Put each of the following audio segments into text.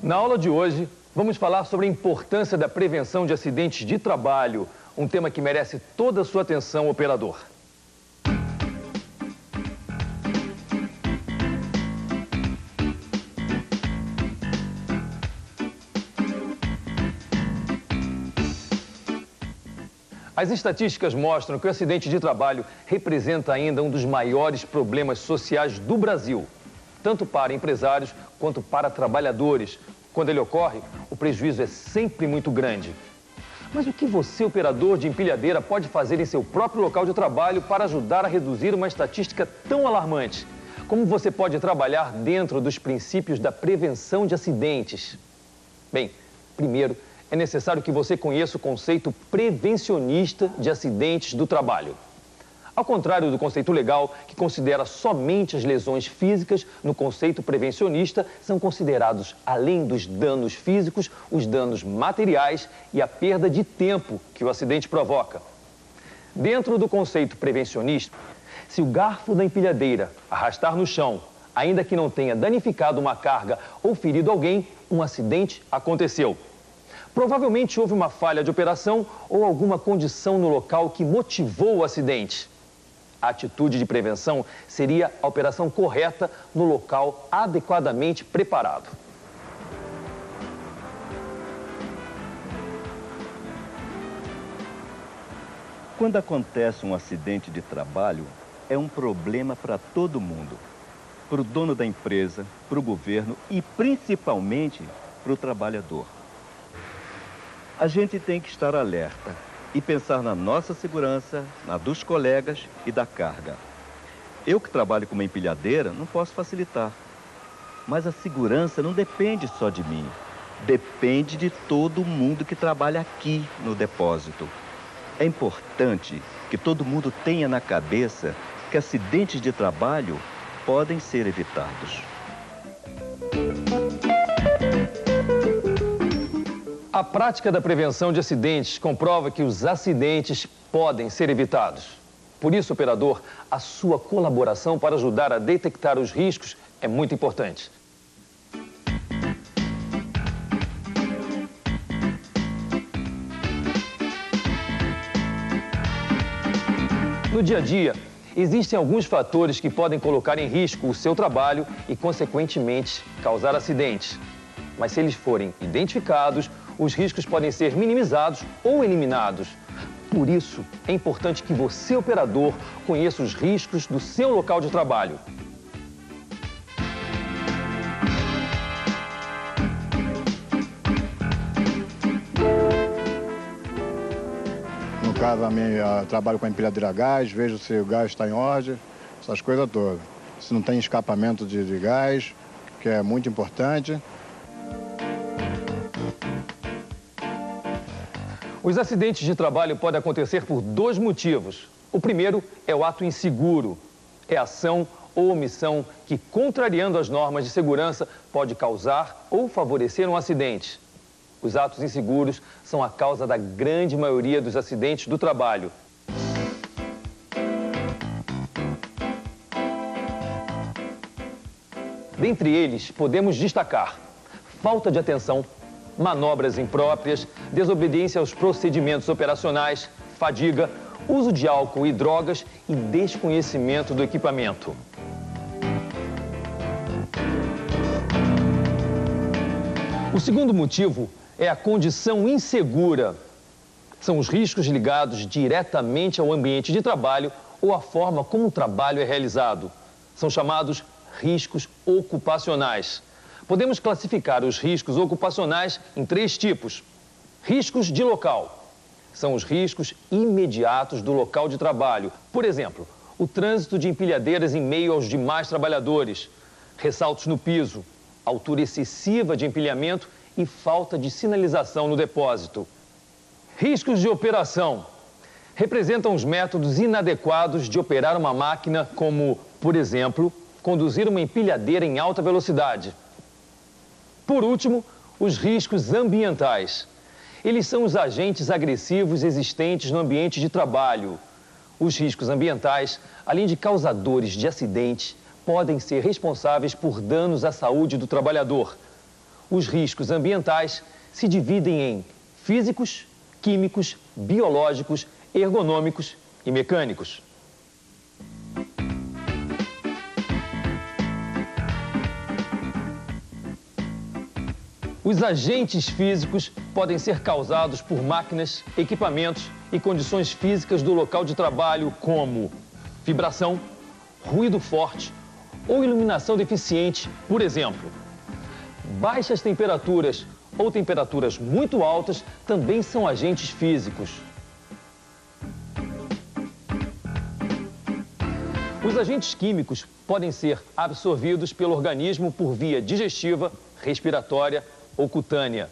Na aula de hoje, vamos falar sobre a importância da prevenção de acidentes de trabalho, um tema que merece toda a sua atenção, operador. As estatísticas mostram que o acidente de trabalho representa ainda um dos maiores problemas sociais do Brasil, tanto para empresários quanto para trabalhadores. Quando ele ocorre, o prejuízo é sempre muito grande. Mas o que você, operador de empilhadeira, pode fazer em seu próprio local de trabalho para ajudar a reduzir uma estatística tão alarmante? Como você pode trabalhar dentro dos princípios da prevenção de acidentes? Bem, primeiro, é necessário que você conheça o conceito prevencionista de acidentes do trabalho. Ao contrário do conceito legal, que considera somente as lesões físicas, no conceito prevencionista são considerados, além dos danos físicos, os danos materiais e a perda de tempo que o acidente provoca. Dentro do conceito prevencionista, se o garfo da empilhadeira arrastar no chão, ainda que não tenha danificado uma carga ou ferido alguém, um acidente aconteceu. Provavelmente houve uma falha de operação ou alguma condição no local que motivou o acidente. A atitude de prevenção seria a operação correta no local adequadamente preparado. Quando acontece um acidente de trabalho, é um problema para todo mundo. Para o dono da empresa, para o governo e principalmente para o trabalhador. A gente tem que estar alerta e pensar na nossa segurança, na dos colegas e da carga. Eu que trabalho com uma empilhadeira não posso facilitar. Mas a segurança não depende só de mim. Depende de todo mundo que trabalha aqui no depósito. É importante que todo mundo tenha na cabeça que acidentes de trabalho podem ser evitados. A prática da prevenção de acidentes comprova que os acidentes podem ser evitados. Por isso, operador, a sua colaboração para ajudar a detectar os riscos é muito importante. No dia a dia, existem alguns fatores que podem colocar em risco o seu trabalho e, consequentemente, causar acidentes. Mas se eles forem identificados, os riscos podem ser minimizados ou eliminados. Por isso, é importante que você, operador, conheça os riscos do seu local de trabalho. No caso, eu trabalho com a empilhadeira a gás, vejo se o gás está em ordem, essas coisas todas. Se não tem escapamento de gás, que é muito importante. Os acidentes de trabalho podem acontecer por dois motivos. O primeiro é o ato inseguro. É ação ou omissão que, contrariando as normas de segurança, pode causar ou favorecer um acidente. Os atos inseguros são a causa da grande maioria dos acidentes do trabalho. Dentre eles, podemos destacar falta de atenção, manobras impróprias, desobediência aos procedimentos operacionais, fadiga, uso de álcool e drogas e desconhecimento do equipamento. O segundo motivo é a condição insegura. São os riscos ligados diretamente ao ambiente de trabalho ou à forma como o trabalho é realizado. São chamados riscos ocupacionais. Podemos classificar os riscos ocupacionais em três tipos. Riscos de local. São os riscos imediatos do local de trabalho. Por exemplo, o trânsito de empilhadeiras em meio aos demais trabalhadores, ressaltos no piso, altura excessiva de empilhamento e falta de sinalização no depósito. Riscos de operação. Representam os métodos inadequados de operar uma máquina, como, por exemplo, conduzir uma empilhadeira em alta velocidade. Por último, os riscos ambientais. Eles são os agentes agressivos existentes no ambiente de trabalho. Os riscos ambientais, além de causadores de acidentes, podem ser responsáveis por danos à saúde do trabalhador. Os riscos ambientais se dividem em físicos, químicos, biológicos, ergonômicos e mecânicos. Os agentes físicos podem ser causados por máquinas, equipamentos e condições físicas do local de trabalho, como vibração, ruído forte ou iluminação deficiente, por exemplo. Baixas temperaturas ou temperaturas muito altas também são agentes físicos. Os agentes químicos podem ser absorvidos pelo organismo por via digestiva, respiratória ou cutânea.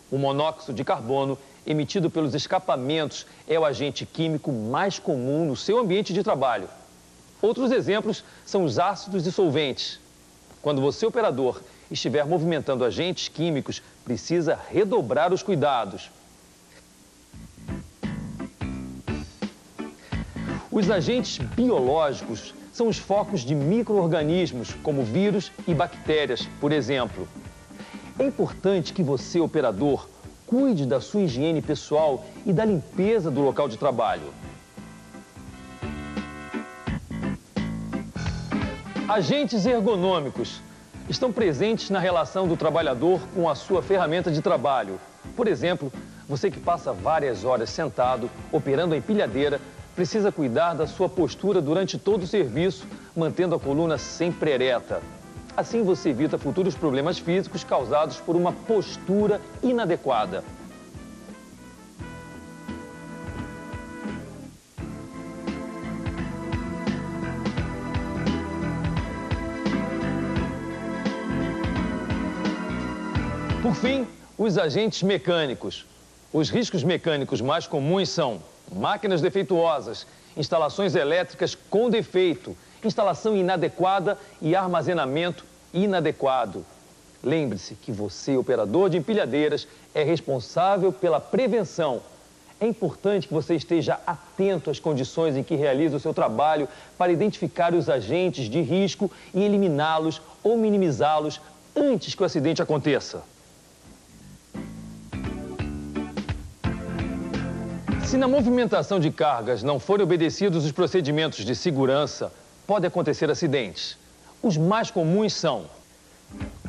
O monóxido de carbono emitido pelos escapamentos é o agente químico mais comum no seu ambiente de trabalho. Outros exemplos são os ácidos dissolventes. Quando você, operador, estiver movimentando agentes químicos, precisa redobrar os cuidados. Os agentes biológicos são os focos de micro-organismos, como vírus e bactérias, por exemplo. É importante que você, operador, cuide da sua higiene pessoal e da limpeza do local de trabalho. Agentes ergonômicos estão presentes na relação do trabalhador com a sua ferramenta de trabalho. Por exemplo, você que passa várias horas sentado, operando a empilhadeira, precisa cuidar da sua postura durante todo o serviço, mantendo a coluna sempre ereta. Assim você evita futuros problemas físicos causados por uma postura inadequada. Por fim, os agentes mecânicos. Os riscos mecânicos mais comuns são máquinas defeituosas, instalações elétricas com defeito, instalação inadequada e armazenamento inadequado. Lembre-se que você, operador de empilhadeiras, é responsável pela prevenção. É importante que você esteja atento às condições em que realiza o seu trabalho para identificar os agentes de risco e eliminá-los ou minimizá-los antes que o acidente aconteça. Se na movimentação de cargas não forem obedecidos os procedimentos de segurança, pode acontecer acidentes. Os mais comuns são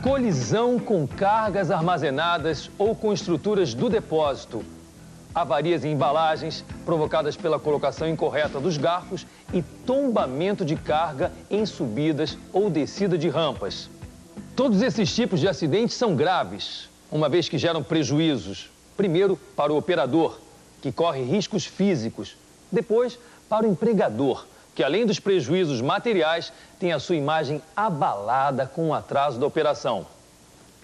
colisão com cargas armazenadas ou com estruturas do depósito, avarias em embalagens provocadas pela colocação incorreta dos garfos e tombamento de carga em subidas ou descida de rampas. Todos esses tipos de acidentes são graves, uma vez que geram prejuízos, primeiro para o operador, que corre riscos físicos, depois para o empregador, que além dos prejuízos materiais, tem a sua imagem abalada com o atraso da operação.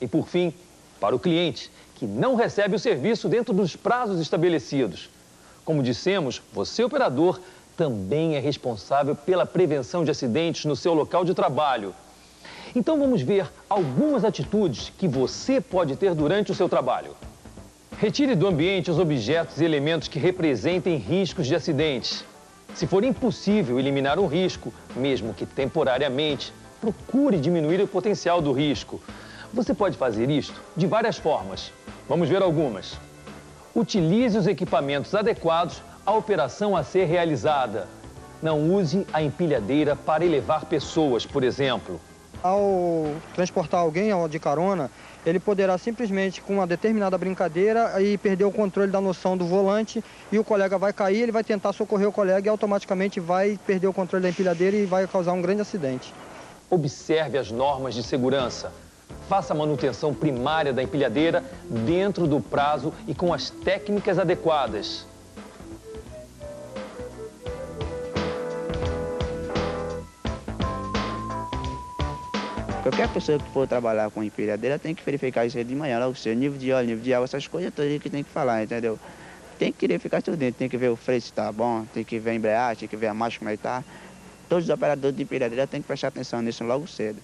E por fim, para o cliente, que não recebe o serviço dentro dos prazos estabelecidos. Como dissemos, você, operador, também é responsável pela prevenção de acidentes no seu local de trabalho. Então vamos ver algumas atitudes que você pode ter durante o seu trabalho. Retire do ambiente os objetos e elementos que representem riscos de acidentes. Se for impossível eliminar um risco, mesmo que temporariamente, procure diminuir o potencial do risco. Você pode fazer isto de várias formas. Vamos ver algumas. Utilize os equipamentos adequados à operação a ser realizada. Não use a empilhadeira para elevar pessoas, por exemplo. Ao transportar alguém de carona, ele poderá simplesmente, com uma determinada brincadeira, aí perder o controle da noção do volante e o colega vai cair, ele vai tentar socorrer o colega e automaticamente vai perder o controle da empilhadeira e vai causar um grande acidente. Observe as normas de segurança. Faça a manutenção primária da empilhadeira dentro do prazo e com as técnicas adequadas. Qualquer pessoa que for trabalhar com empilhadeira tem que verificar isso aí de manhã, logo o seu nível de óleo, nível de água, essas coisas todas que tem que falar, entendeu? Tem que verificar tudo dentro, tem que ver o freio se tá bom, tem que ver a embreagem, tem que ver a marcha como é que tá. Todos os operadores de empilhadeira têm que prestar atenção nisso logo cedo.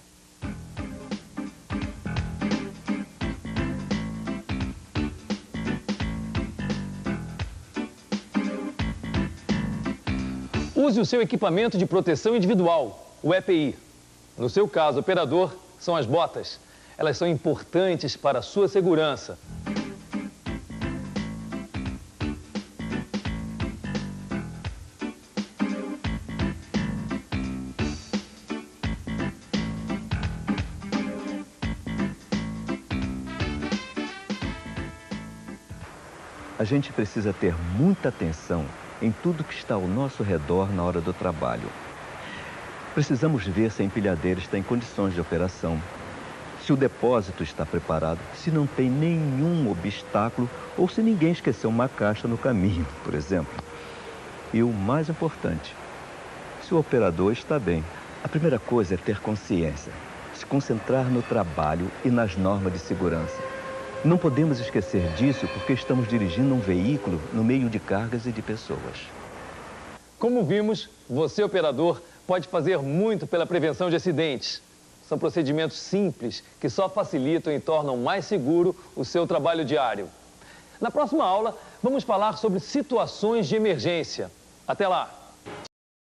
Use o seu equipamento de proteção individual, o EPI. No seu caso, operador, são as botas. Elas são importantes para a sua segurança. A gente precisa ter muita atenção em tudo que está ao nosso redor na hora do trabalho. Precisamos ver se a empilhadeira está em condições de operação, se o depósito está preparado, se não tem nenhum obstáculo ou se ninguém esqueceu uma caixa no caminho, por exemplo. E o mais importante, se o operador está bem. A primeira coisa é ter consciência, se concentrar no trabalho e nas normas de segurança. Não podemos esquecer disso porque estamos dirigindo um veículo no meio de cargas e de pessoas. Como vimos, você, operador, pode fazer muito pela prevenção de acidentes. São procedimentos simples que só facilitam e tornam mais seguro o seu trabalho diário. Na próxima aula, vamos falar sobre situações de emergência. Até lá!